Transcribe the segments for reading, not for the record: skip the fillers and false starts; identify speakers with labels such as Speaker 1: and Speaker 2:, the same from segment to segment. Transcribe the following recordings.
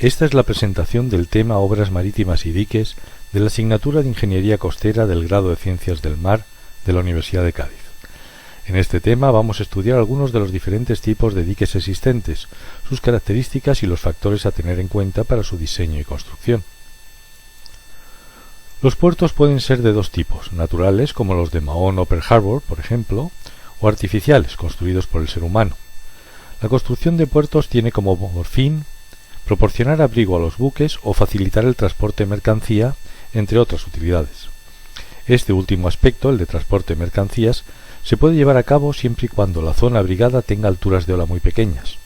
Speaker 1: Esta es la presentación del tema Obras marítimas y diques de la asignatura de Ingeniería Costera del grado de Ciencias del Mar de la Universidad de Cádiz. En este tema vamos a estudiar algunos de los diferentes tipos de diques existentes, sus características y los factores a tener en cuenta para su diseño y construcción. Los puertos pueden ser de dos tipos, naturales como los de Mahón o Pearl Harbor, por ejemplo, o artificiales, construidos por el ser humano. La construcción de puertos tiene como fin proporcionar abrigo a los buques o facilitar el transporte de mercancía, entre otras utilidades. Este último aspecto, el de transporte de mercancías, se puede llevar a cabo siempre y cuando la zona abrigada tenga alturas de ola muy pequeñas.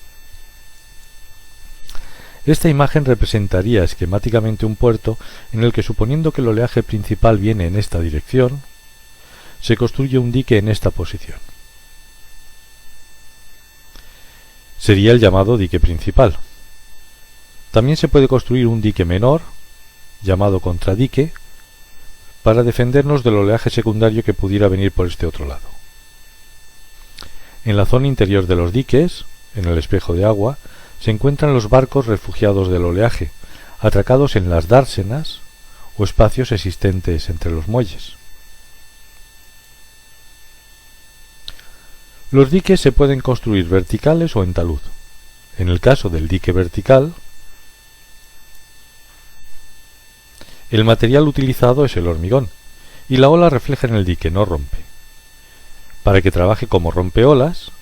Speaker 1: Esta imagen representaría esquemáticamente un puerto en el que, suponiendo que el oleaje principal viene en esta dirección, se construye un dique en esta posición. Sería el llamado dique principal. También se puede construir un dique menor, llamado contradique, para defendernos del oleaje secundario que pudiera venir por este otro lado. En la zona interior de los diques, en el espejo de agua, se encuentran los barcos refugiados del oleaje, atracados en las dársenas o espacios existentes entre los muelles. Los diques se pueden construir verticales o en talud. En el caso del dique vertical, el material utilizado es el hormigón, y la ola refleja en el dique, no rompe. Para que trabaje como rompeolas,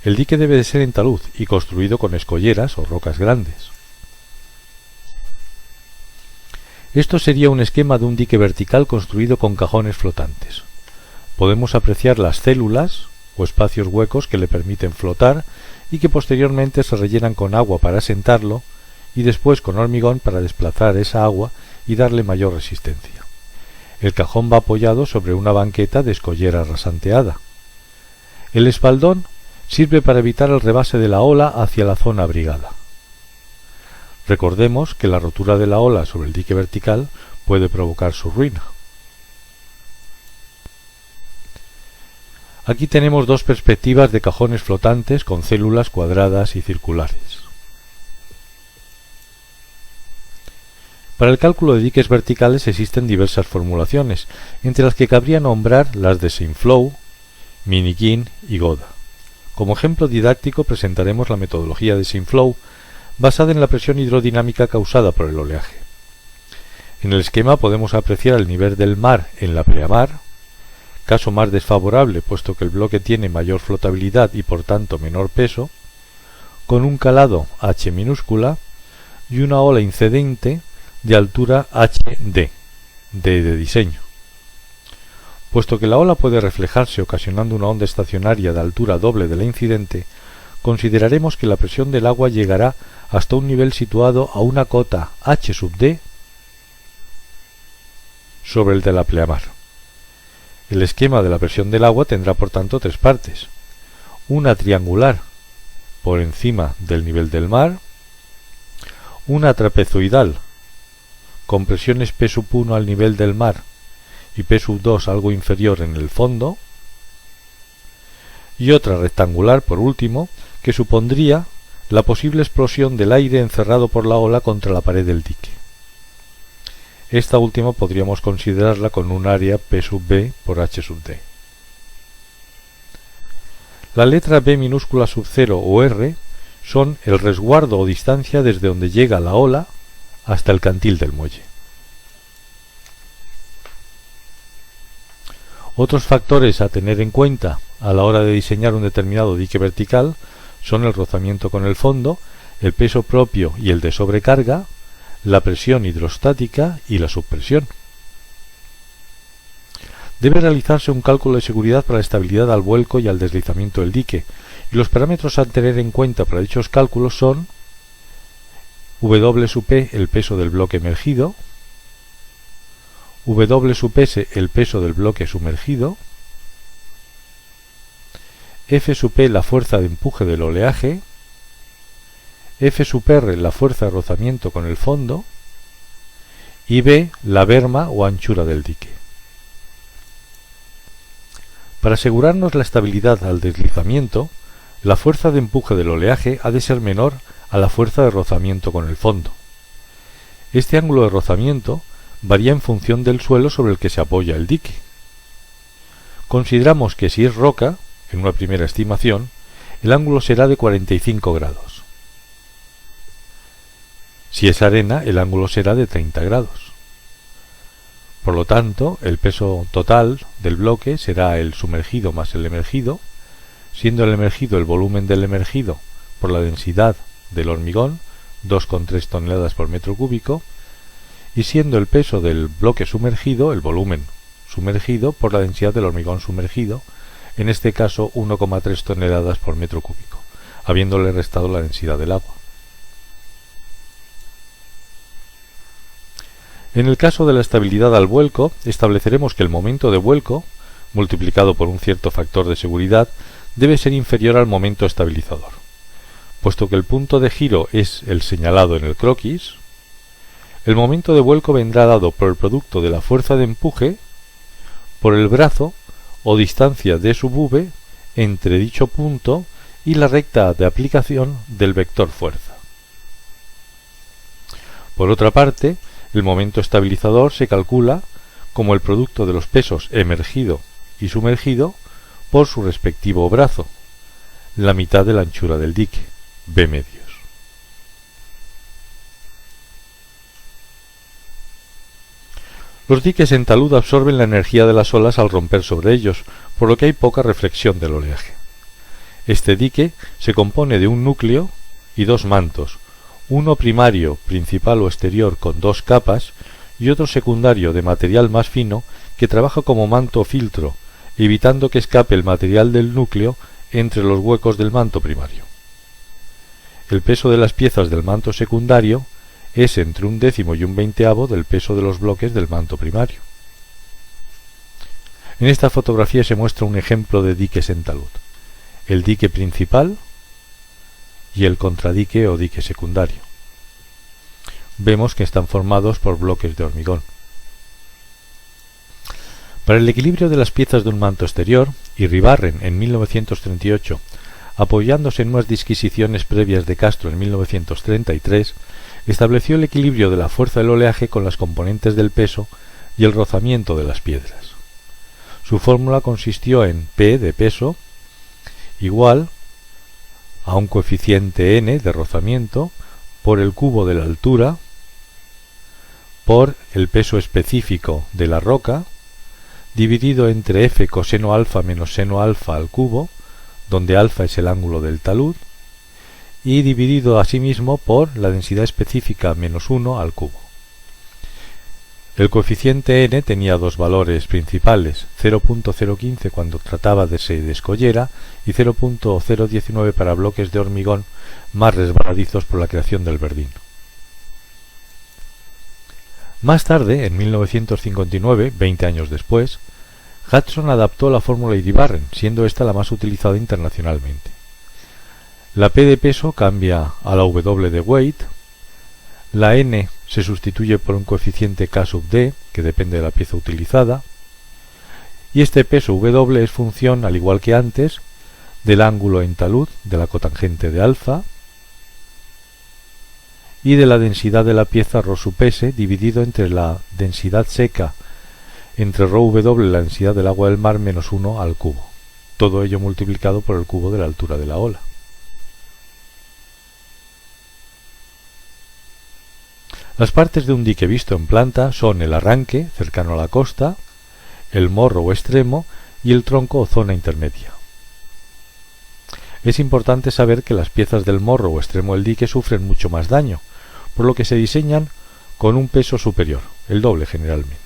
Speaker 1: el dique debe de ser en talud y construido con escolleras o rocas grandes. Esto sería un esquema de un dique vertical construido con cajones flotantes. Podemos apreciar las células o espacios huecos que le permiten flotar y que posteriormente se rellenan con agua para asentarlo y después con hormigón para desplazar esa agua y darle mayor resistencia. El cajón va apoyado sobre una banqueta de escollera rasanteada. El espaldón sirve para evitar el rebase de la ola hacia la zona abrigada. Recordemos que la rotura de la ola sobre el dique vertical puede provocar su ruina. Aquí tenemos dos perspectivas de cajones flotantes con células cuadradas y circulares. Para el cálculo de diques verticales existen diversas formulaciones, entre las que cabría nombrar las de Saint-Flow, Minikin y Goda. Como ejemplo didáctico presentaremos la metodología de Saint-Flow, basada en la presión hidrodinámica causada por el oleaje. En el esquema podemos apreciar el nivel del mar en la pleamar, caso más desfavorable puesto que el bloque tiene mayor flotabilidad y por tanto menor peso, con un calado H minúscula y una ola incedente de altura HD, D de diseño. Puesto que la ola puede reflejarse ocasionando una onda estacionaria de altura doble de la incidente, consideraremos que la presión del agua llegará hasta un nivel situado a una cota H sub D sobre el de la pleamar. El esquema de la presión del agua tendrá por tanto tres partes: una triangular por encima del nivel del mar, una trapezoidal con presiones P sub 1 al nivel del mar y P sub 2 algo inferior en el fondo, y otra rectangular por último, que supondría la posible explosión del aire encerrado por la ola contra la pared del dique. Esta última podríamos considerarla con un área P sub B por H sub D. La letra B minúscula sub 0 o R son el resguardo o distancia desde donde llega la ola hasta el cantil del muelle. Otros factores a tener en cuenta a la hora de diseñar un determinado dique vertical son el rozamiento con el fondo, el peso propio y el de sobrecarga, la presión hidrostática y la subpresión. Debe realizarse un cálculo de seguridad para la estabilidad al vuelco y al deslizamiento del dique, y los parámetros a tener en cuenta para dichos cálculos son W sub P, el peso del bloque emergido, W sub S, el peso del bloque sumergido, F sub P, la fuerza de empuje del oleaje, F sub R, la fuerza de rozamiento con el fondo, y B, la berma o anchura del dique. Para asegurarnos la estabilidad al deslizamiento, la fuerza de empuje del oleaje ha de ser menor a la fuerza de rozamiento con el fondo. Este ángulo de rozamiento varía en función del suelo sobre el que se apoya el dique. Consideramos que si es roca, en una primera estimación, el ángulo será de 45 grados. Si es arena, el ángulo será de 30 grados. Por lo tanto, el peso total del bloque será el sumergido más el emergido, siendo el emergido el volumen del emergido por la densidad del hormigón, 2,3 toneladas por metro cúbico, y siendo el peso del bloque sumergido el volumen sumergido por la densidad del hormigón sumergido, en este caso 1,3 toneladas por metro cúbico, habiéndole restado la densidad del agua. En el caso de la estabilidad al vuelco, estableceremos que el momento de vuelco, multiplicado por un cierto factor de seguridad, debe ser inferior al momento estabilizador. Puesto que el punto de giro es el señalado en el croquis, el momento de vuelco vendrá dado por el producto de la fuerza de empuje por el brazo o distancia de sub v entre dicho punto y la recta de aplicación del vector fuerza. Por otra parte, el momento estabilizador se calcula como el producto de los pesos emergido y sumergido por su respectivo brazo, la mitad de la anchura del dique, b medios. Los diques en talud absorben la energía de las olas al romper sobre ellos, por lo que hay poca reflexión del oleaje. Este dique se compone de un núcleo y dos mantos, uno primario, principal o exterior con dos capas, y otro secundario de material más fino que trabaja como manto o filtro, evitando que escape el material del núcleo entre los huecos del manto primario. El peso de las piezas del manto secundario es entre 1/10 y 1/20 del peso de los bloques del manto primario. En esta fotografía se muestra un ejemplo de diques en talud: el dique principal y el contradique o dique secundario. Vemos que están formados por bloques de hormigón. Para el equilibrio de las piezas de un manto exterior, Irribarren en 1938, apoyándose en unas disquisiciones previas de Castro en 1933, estableció el equilibrio de la fuerza del oleaje con las componentes del peso y el rozamiento de las piedras. Su fórmula consistió en P de peso igual a un coeficiente n de rozamiento por el cubo de la altura por el peso específico de la roca dividido entre f coseno alfa menos seno alfa al cubo, donde alfa es el ángulo del talud, y dividido asimismo por la densidad específica menos 1 al cubo. El coeficiente n tenía dos valores principales, 0.015 cuando trataba de escollera y 0.019 para bloques de hormigón más resbaladizos por la creación del verdín. Más tarde, en 1959, 20 años después, Hudson adaptó la fórmula Irribarren, siendo esta la más utilizada internacionalmente. La P de peso cambia a la W de weight, la N se sustituye por un coeficiente K sub D, que depende de la pieza utilizada, y este peso W es función, al igual que antes, del ángulo en talud de la cotangente de alfa y de la densidad de la pieza ρ sub S dividido entre la densidad seca entre ρW, la densidad del agua del mar, menos 1 al cubo, todo ello multiplicado por el cubo de la altura de la ola. Las partes de un dique visto en planta son el arranque, cercano a la costa, el morro o extremo y el tronco o zona intermedia. Es importante saber que las piezas del morro o extremo del dique sufren mucho más daño, por lo que se diseñan con un peso superior, el doble generalmente.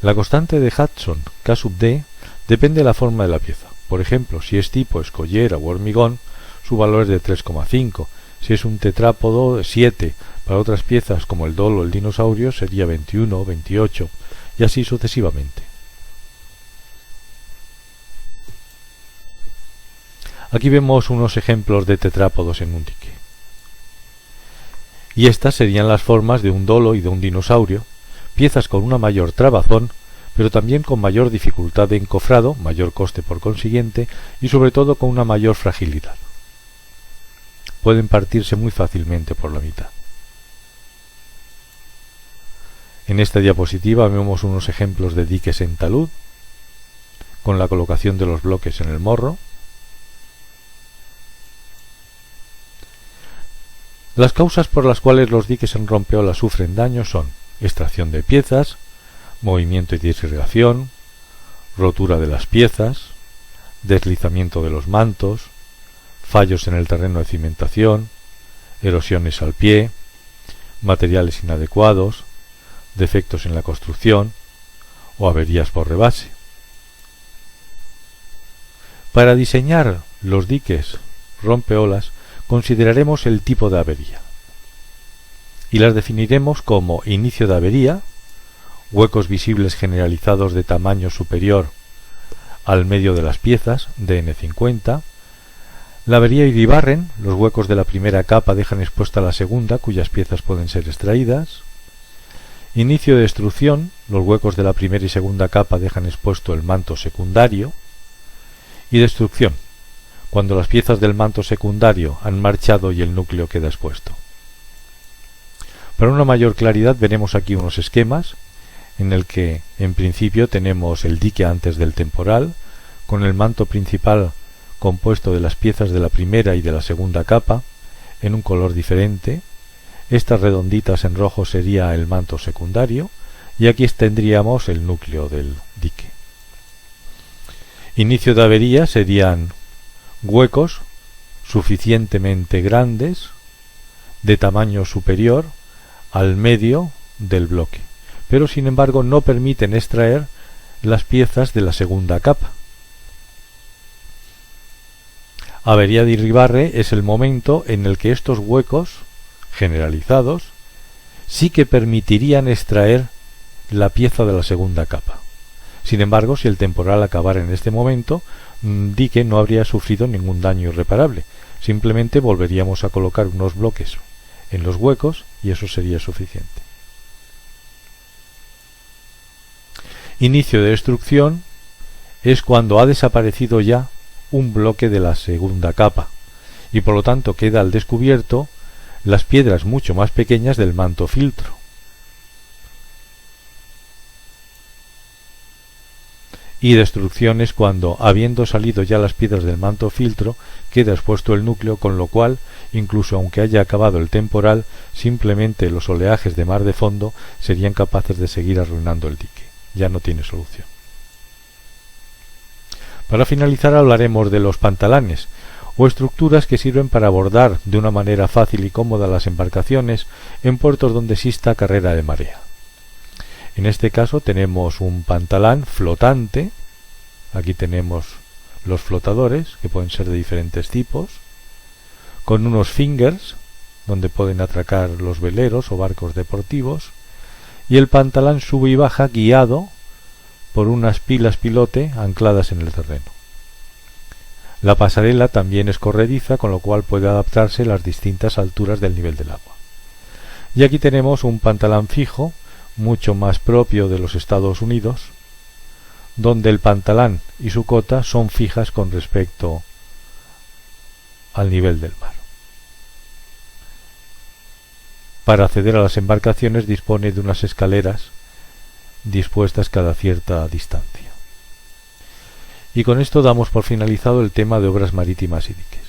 Speaker 1: La constante de Hudson, K sub D, depende de la forma de la pieza. Por ejemplo, si es tipo escollera u hormigón, su valor es de 3,5. Si es un tetrápodo, 7. Para otras piezas como el dolo o el dinosaurio sería 21 o 28, y así sucesivamente. Aquí vemos unos ejemplos de tetrápodos en un dique. Y estas serían las formas de un dolo y de un dinosaurio, piezas con una mayor trabazón, pero también con mayor dificultad de encofrado, mayor coste por consiguiente, y sobre todo con una mayor fragilidad. pueden partirse muy fácilmente por la mitad. En esta diapositiva vemos unos ejemplos de diques en talud, con la colocación de los bloques en el morro. Las causas por las cuales los diques en rompeolas sufren daño son extracción de piezas, movimiento y disgregación, rotura de las piezas, deslizamiento de los mantos, fallos en el terreno de cimentación, erosiones al pie, materiales inadecuados, defectos en la construcción o averías por rebase. Para diseñar los diques rompeolas consideraremos el tipo de avería y las definiremos como inicio de avería, huecos visibles generalizados de tamaño superior al medio de las piezas, DN50. La avería Iribarren, los huecos de la primera capa dejan expuesta la segunda, cuyas piezas pueden ser extraídas. Inicio de destrucción, los huecos de la primera y segunda capa dejan expuesto el manto secundario. Y destrucción, cuando las piezas del manto secundario han marchado y el núcleo queda expuesto. Para una mayor claridad veremos aquí unos esquemas en el que en principio tenemos el dique antes del temporal, con el manto principal compuesto de las piezas de la primera y de la segunda capa, en un color diferente. Estas redonditas en rojo sería el manto secundario, y aquí tendríamos el núcleo del dique. Inicio de avería serían huecos suficientemente grandes, de tamaño superior al medio del bloque, pero sin embargo no permiten extraer las piezas de la segunda capa. Avería de Iribarren es el momento en el que estos huecos generalizados sí que permitirían extraer la pieza de la segunda capa. Sin embargo, si el temporal acabara en este momento, dique no habría sufrido ningún daño irreparable. Simplemente volveríamos a colocar unos bloques en los huecos y eso sería suficiente. Inicio de destrucción es cuando ha desaparecido ya un bloque de la segunda capa y por lo tanto queda al descubierto las piedras mucho más pequeñas del manto filtro. Y destrucción es cuando, habiendo salido ya las piedras del manto filtro, queda expuesto el núcleo, con lo cual, incluso aunque haya acabado el temporal, simplemente los oleajes de mar de fondo serían capaces de seguir arruinando el dique. Ya no tiene solución. Para finalizar hablaremos de los pantalanes, o estructuras que sirven para abordar de una manera fácil y cómoda las embarcaciones en puertos donde exista carrera de marea. En este caso tenemos un pantalán flotante. Aquí tenemos los flotadores, que pueden ser de diferentes tipos, con unos fingers, donde pueden atracar los veleros o barcos deportivos, y el pantalán sube y baja guiado por unas pilas pilote ancladas en el terreno. La pasarela también es corrediza, con lo cual puede adaptarse a las distintas alturas del nivel del agua. Y aquí tenemos un pantalán fijo, mucho más propio de los Estados Unidos, donde el pantalán y su cota son fijas con respecto al nivel del mar. Para acceder a las embarcaciones dispone de unas escaleras dispuestas cada cierta distancia. Y con esto damos por finalizado el tema de obras marítimas y diques.